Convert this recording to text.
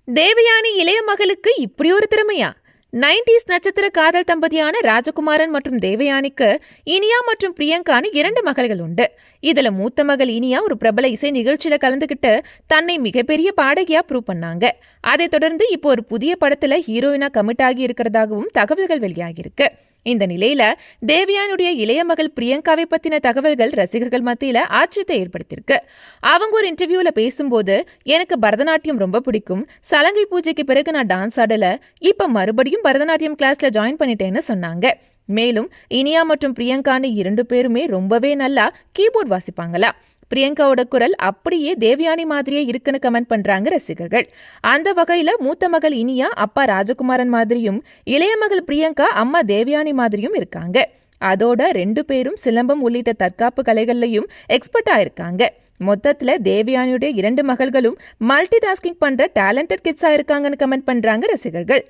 தேவயானி இளைய மகளுக்கு இப்படி ஒரு திறமையா? 90s நட்சத்திர காதல் தம்பதியான ராஜகுமாரன் மற்றும் தேவயானிக்கு இனியா மற்றும் பிரியங்கான்னு 2 மகள்கள் உண்டு. இதுல மூத்த மகள் இனியா ஒரு பிரபல இசை நிகழ்ச்சியில கலந்துகிட்டு தன்னை மிகப்பெரிய பாடகியா ப்ரூவ் பண்ணாங்க. அதை தொடர்ந்து இப்போ ஒரு புதிய படத்துல ஹீரோயினா கமிட் ஆகி இருக்கிறதாகவும் தகவல்கள் வெளியாகிருக்கு. இந்த நிலையில தேவயானுடைய இளைய மகள் பிரியங்காவை பத்தின தகவல்கள் ரசிகர்கள் மத்தியில ஆச்சரியத்தை ஏற்படுத்தியிருக்கு. அவங்க ஒரு இன்டர்வியூல பேசும்போது, எனக்கு பரதநாட்டியம் ரொம்ப பிடிக்கும், சலங்கை பூஜைக்கு பிறகு நான் டான்ஸ் ஆடல, இப்ப மறுபடியும் பரதநாட்டியம் கிளாஸ்ல ஜாயின் பண்ணிட்டேன்னு சொன்னாங்க. மேலும் இனியா மற்றும் பிரியங்கான்னு 2 பேருமே ரொம்பவே நல்லா கீபோர்ட் வாசிப்பாங்களா. பிரியங்காவோட குரல் அப்படியே தேவயானி மாதிரியே இருக்குன்னு கமெண்ட் பண்றாங்க ரசிகர்கள். அந்த வகையில மூத்த மகள் இனியா அப்பா ராஜகுமாரன் மாதிரியும், இளைய மகள் பிரியங்கா அம்மா தேவயானி மாதிரியும் இருக்காங்க. அதோட 2 பேரும் சிலம்பம் உள்ளிட்ட தற்காப்பு கலைகள்லையும் எக்ஸ்பர்ட்டா இருக்காங்க. மொத்தத்துல தேவயானியுடைய 2 மகள்களும் மல்டி டாஸ்கிங் பண்ற டேலண்டட் கிட்ஸா இருக்காங்கன்னு கமெண்ட் பண்றாங்க ரசிகர்கள்.